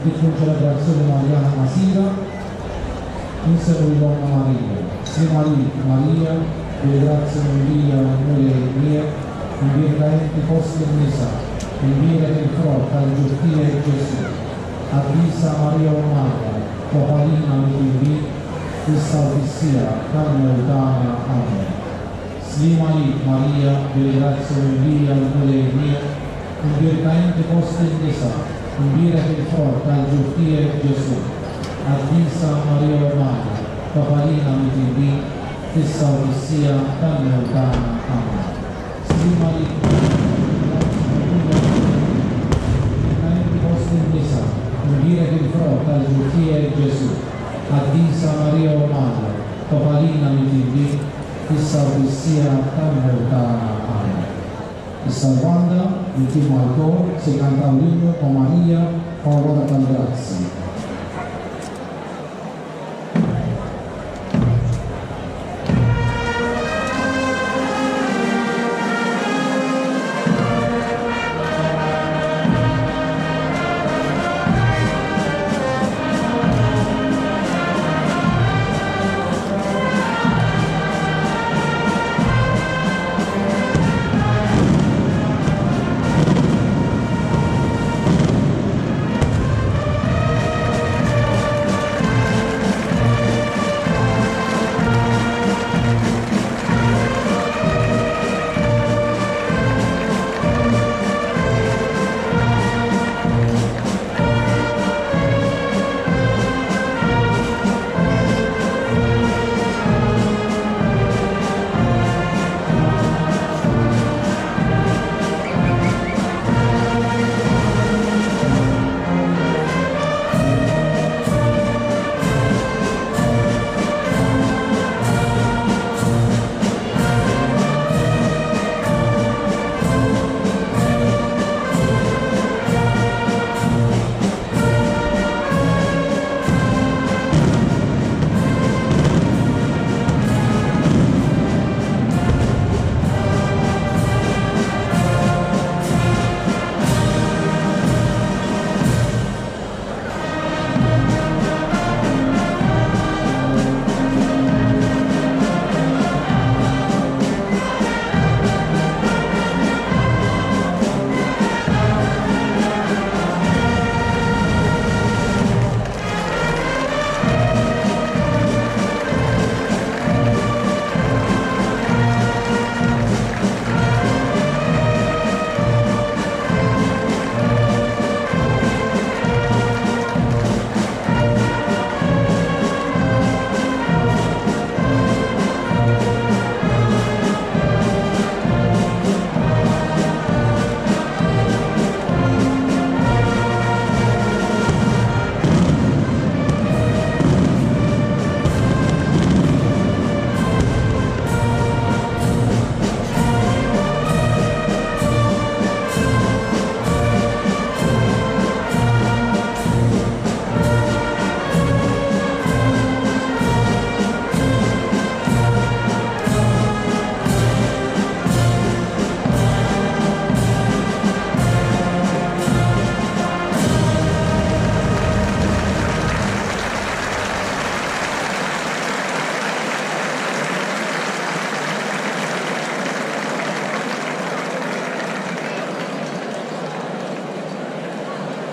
di celebrazione mariana massiva in seno di Donna Maria. Se Maria, delle grazie invia noi mie, invia talenti posti in messa, invia il fronte al giustile Gesù. Avvisa Maria Omata, Papalina mi invia, che salvi sia, carne lontana. Amen. Slimali Maria, delle grazie invia noi mie, invia talenti posti in messa, invia il fronte al giustile Gesù. Avvisa Maria Omata, Papalina mi invia, che salvi sia, carne lontana. Amen. Slimali invia che il fronte al giustile Gesù. Avvisa Maria Omata, Papalina mi invia, che salvi sia, carne lontana. Amen. E salvanda, l'ultimo alcol, si canta un inno con Maria, ora per grazie.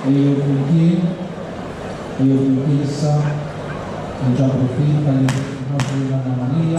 ejjew flimkien issa nġabru fil tal-li nħabru l-Anna Marija.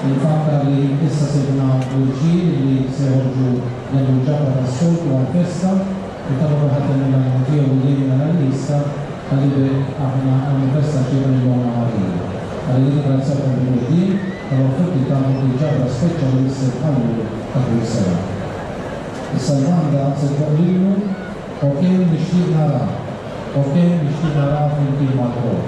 Il-fatta li issa segna l-ġil li seħorġu l-ġabra tas-soltu għal-festa u tabu ħatta mill-għantiju u l-lejna l-lista għalli aħna għal-festa ġira l-Anna Marija. Għalli ringrazzjakom bil-għodin għal-offerti tabu l-ġabra speċa li s-sebħallu ta' kull sena. Is-salvanda se-tqolinu u kien nixtieq nara fil-kien mal-kol.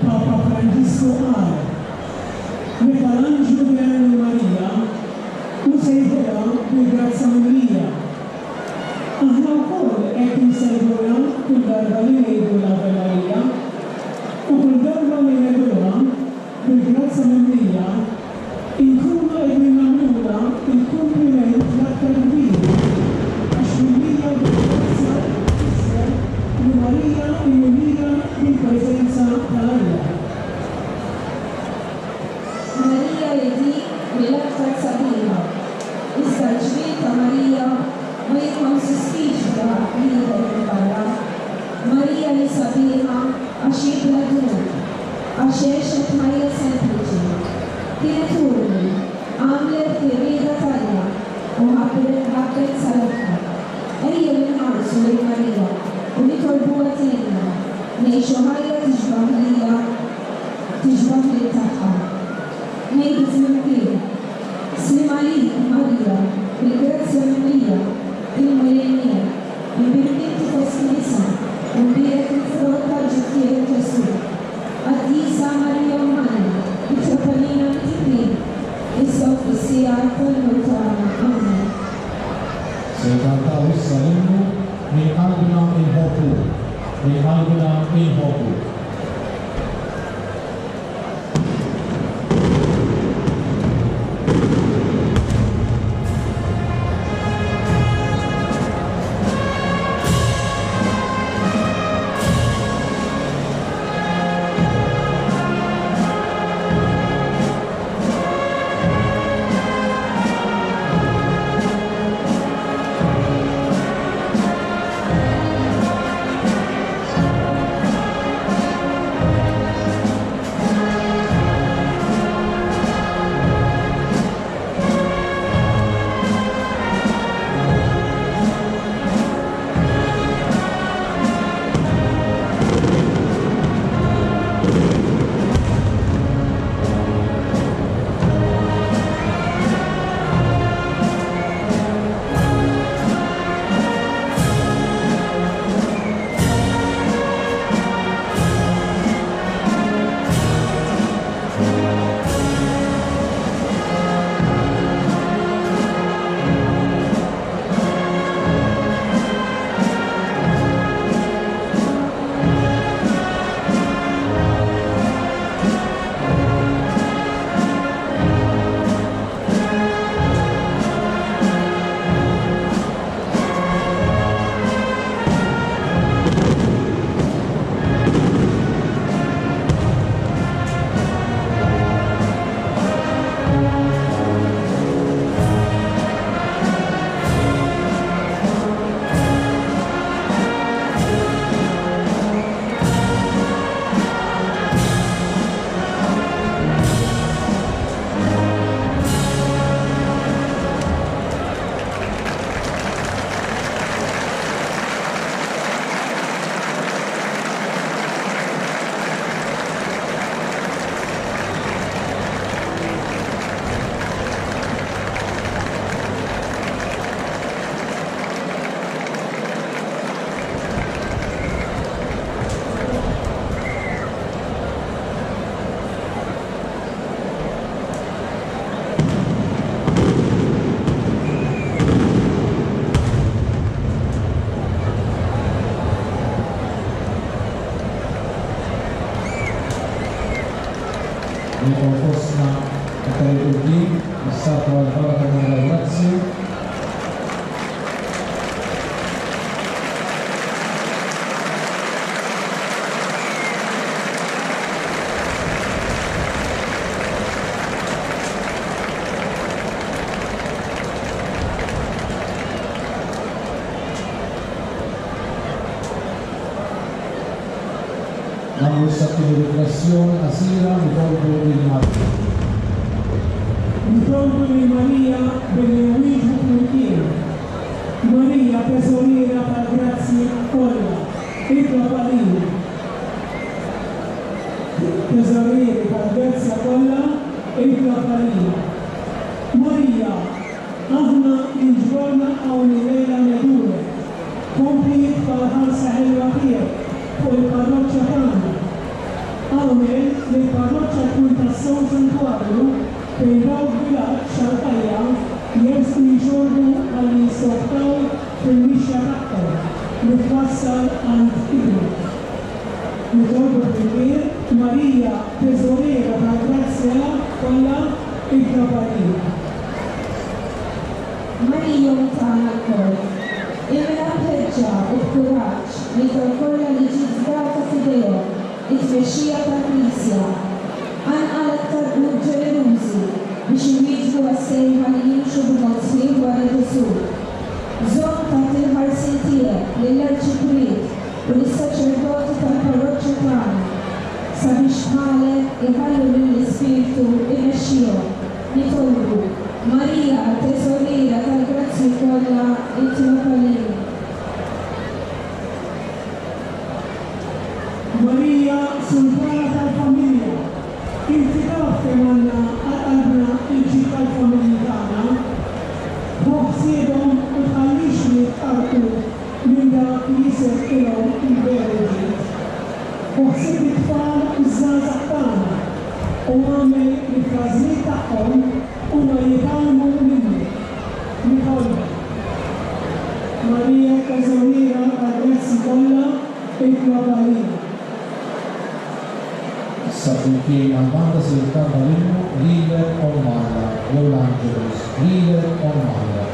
Papa Francisco qal, meta l-Anġlu di Anna Marija u sejħela bil-Grazza Mimlija. Aħna wkoll qed nsejħula kull darba li ngħidu l-Ave Marija u kull darba li ngħiduha bil-Grazza Mimlija inkunu qegħdin nagħmluha il-kumpliment l-aktar kbir għax Mimlija bil-Grazza tisser li Marija immulija bil-preżenza tal-Alla. Marija jedi mill-aktar sabiħa. Issa l-ġmiel ta' Marija ma jikkonsistix f'dak li jidher il-barra. Marija li sabiħa għax jibla dnub, għax għexet ħajja sempliċi. Kienet urmi, għamlet ir-rieda tagħha u ħabbet salatha. Ejja nħarsu lejn Marija u nitolbuha tgħinna ngħixu ħajja tixbaħ lil tagħha. Ngħidu flimkien, slim għalik Marija, tiegħek Ġesu. Qaddisa Marija Umana, it-Tropalina Mitipin, issa u fis-sija tal-mewt tagħna. Amen. Se kantaw issa l-innu min qalbna inħobbu, min qalbna inħobbu. Fosna il-Din, il-Satu għal-Baraka mill-Grazzja. Għamlu s-sattu riflessjoni għasira nitolbu il-Marja. Nitolbu il-Marija bil-wieġbu fl-imkien. Marija teżoriera tal-grazzi kollha, il-Tropalina. Teżoriera tal-grazzi kollha, il-Tropalina. Marija, aħna inġborna hawn il-lejla nedurek. Kompli bħal-ħarsa ħelwa tiegħek fuq il-parroċċa tagħna. Għawmel li l-parroċċa tkun tas-sew sanktuarju fejn dawk vilaġġ xalqajja jersku jxorbu għal jistoftaw fil-mixja tagħhom li twassal għand ibnu. Nitolbu fil-kbir Marija teżoriera tal-grazzja kollha il-Tropalina. Marija tagħna l-koll, imla b'ħeġġa u b'kuraġġ li kollha li ġiet żgrata f'idejhom it-tmexxija tal-Knisja. Għanqalet tarqu ġenerużi biex inwieġbu għas-sejħa li jimxu b'mod sħiħ wara Ġesu. Żomm taħt il-ħarsien tiegħek lill-Arċipriet u lis-saċerdoti tal-parroċċja tagħna sabiex bħalek iħallu lill-Ispiritu imexxihom. Nitolbu Marija teżoriera tal-grazzi kollha il-Tropalina. Marija sultana tal-familja, inti taf kemm għandna għal-qalbna il-ġid tal-familja tagħna, ħoħsiebhom u tħallix li tqarqu minn dak li jisef ilhom il-veru ġid. Waħsib it-tfal iż-żgħażagħ tagħna u għamel il-każliet tagħhom huma jitalmu minni. Nikolba. Marija Kazawira għal-grazzi kollha il-globalina. Issa flimkien għal-banda se jitkabba l-innu Lider Ormalla, jew l-Angelus, Lider Ormalla.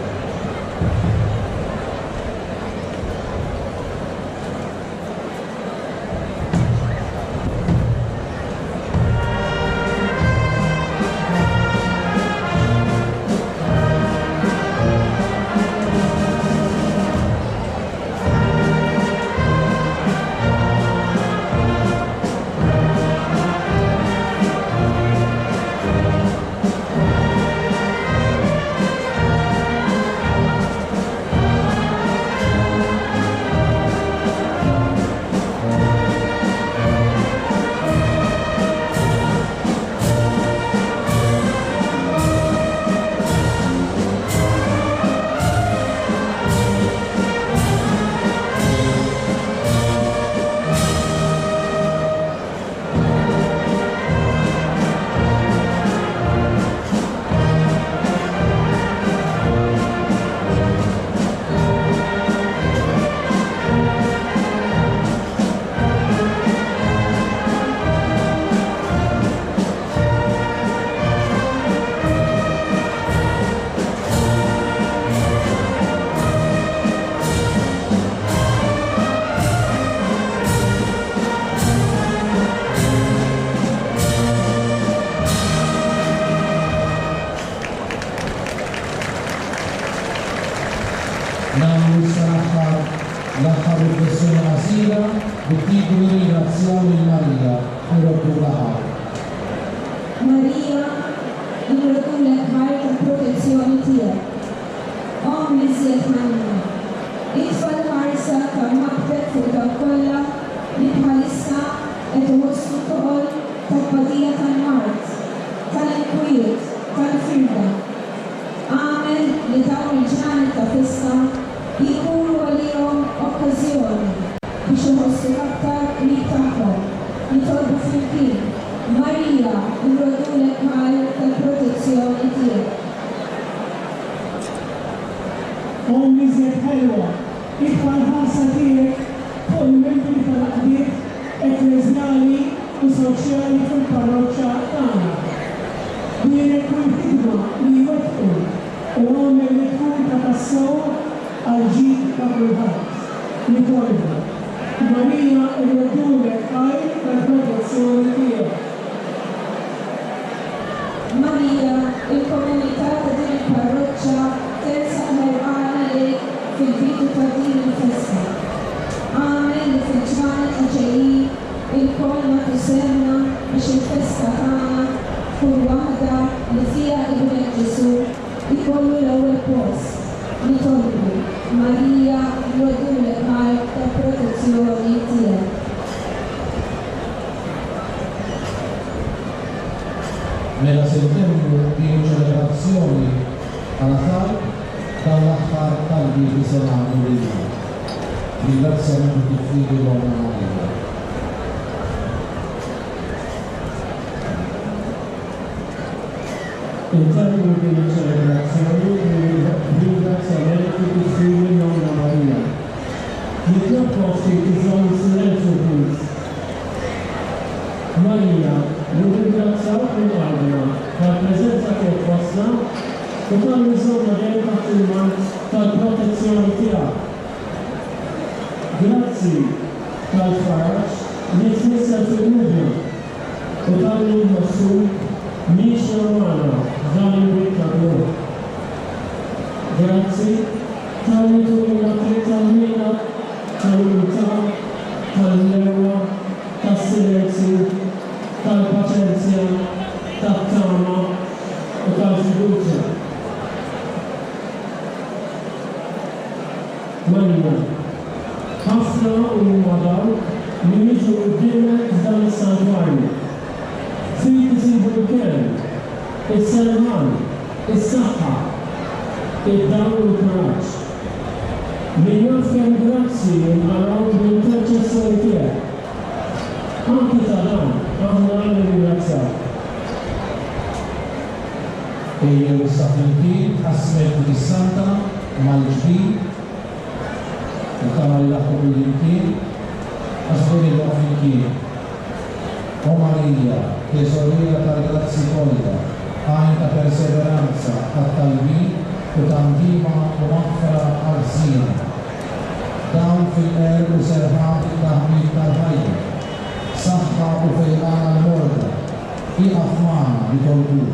l-aħħar riflessjoni qasira bit-titlu ringrazzjaw lil Marija u Rabbu laħar. Marija, nirrotulek ħajt tal-protezzjoni tiegħek. Om li żjed ħanna. Itfa' l-ħarsa tal-maqbet fuq dawk kollha li bħalissa qed iwasslu toqol tal-badija tal-mart, tal-inkwiet, tal-firda. Għamel li dawn il-ġranet ta' fissa jkunu għalihom okkażjoni biex iħossu aktar li tagħhom jitolbu flimkien. Marija, nirrotulek ħajt tal-protezzjoni tiegħek. Om li żjed ħelwa, itfa' l-ħarsa tiegħek fuq il-membri tal-qdiet ekklesjali u soċjali fil-parroċċja tagħna. Bienek kull ħidma li jwettqu u għamel li tkun ta' tassew għal-ġid ta' kulħadd. Nikolba. Marija, nirrotulek ħajt tal-protezzjoni tiegħek. Marija, il-komunità ta' din il-parroċċja tersaq ħerqana lejk fil-bidu ta' din il-festa. Għamel li fil-ġranet li ġejjin il-koll ma tisemna biex il-festa tagħna tkun waħda li fiha Ibnek Ġesu jkollu l-ewwel post. Nitolbu, Marija, nirrotulek ħajt tal-protezzjoni tiegħek. Mela se jtemmu din ċelebrazzjoni għal-aħħar tal-aħħar talbi li se nagħmlu lilha. Ringrazzjament il-Fidi l-Omna Marija. Intemmu din ċelebrazzjoni ringrazzjament il-Fidi l-Omna Marija. Nitlob iżomm silenzju please. Marija, nirringrazzjawk minn qalbna tal-preżenza tiegħek fostna u tal-miżura dejjem taħt il-mant tal-protezzjoni tiegħek. Grazzi tal-faraġġ li tnissel fil-mudja u tal-li nħossuk mhix normala dan il-bit ta' dur. Grazzi tal-li turina triq tal-mina, tal-unità, tal-lewwa, tas-silenzju, tal-paċenzja, tat-tama u tal-fiduċja. Marija, ħafna huma dawk li jiġu qudiemek f'dan is-sanktuarju. Fih isibu l-kelm, is-serħan, is-saħħa, id-dawl u l-kuraġġ. Min jaf kemm grazzi nqaraw bil-interċessjoni tiegħek. Anche ta' dan, aħna nirringrazzjak. Ejjew issa flimkien ħasmet bis-Santa mal-ġdid u tama li laħħu bil-imkien għasbuni l-għu flimkien. O Marija, tesorija tal-grazzi kollha, għajn ta' perseveranza għat-talbi u tandima u maħfra għal-żina. Dawn fil-qerb u serħat il-taħmid tal-ħajja, saħħa u fejqana l-morda, iqaf magħna li tolbu,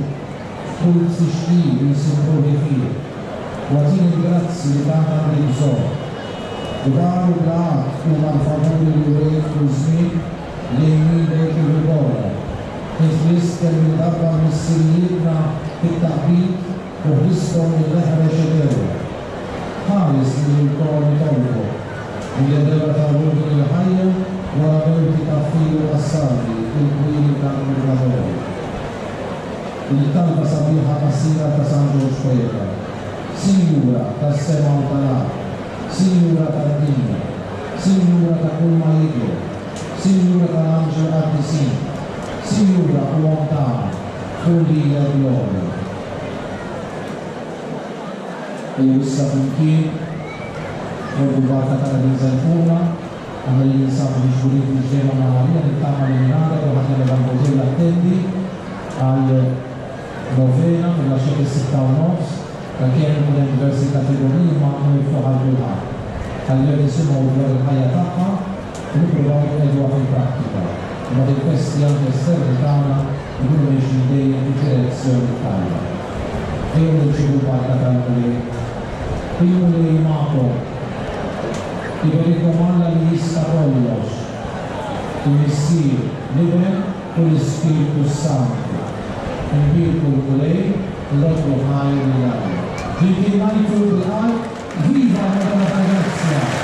kull tixtieq jinsimħu fih, għazin il-grazzi li tagħna li bżonn. U dan il-għad huma l-favuri li wejt u żmien li jmilek il-rigora. Iżlis kemm il-dabba mis-sirjietna fit-taqbid u ħristom il-leħreġ eternu. Ħares li l-kol tolbu, li jedela tal-ruħi il-ħajja wara mewti taffilu passati il-kwili tal-murgadori. Il-talba sabiħa qasira ta' San Ġorġ Poeta, Sinjura tas-sema u tal-art, Sinjura tad-dinja, Sinjura ta' kull ma jidher, Sinjura tal-Anġel Qaddisin, Sinjura u għomtana, kullija glorja. Ejjew issa flimkien, Għoddu barka ta' Rizalfuna, għamil li jinsabu biex burit biex ma' Marija, nittama li minara, u ħatna l-Evangelġi l-attendi għal novena, mill-10 6:30, għal kien ikun diversi kategoriji ma' miftuħ għal kulħadd. Għalli nisimaw dwar il-ħajja tagħha u nippruvaw jgħiduha fil-prattika. Ma il-kwesti anke esterni tagħna jkunu mexjin dejjem fid-direzzjoni tajba. Ejjew nirċievu barka tal-Mulej. Ejjew li magħkom. Iberikom Alla li jista' kollox, il-Missir liber u l-Ispiritu Santu. Nbirku l-Mulej, l-Otlu ħajr l-Għalli. Ġilti najtu l-Għal, viva Madonna Grazia!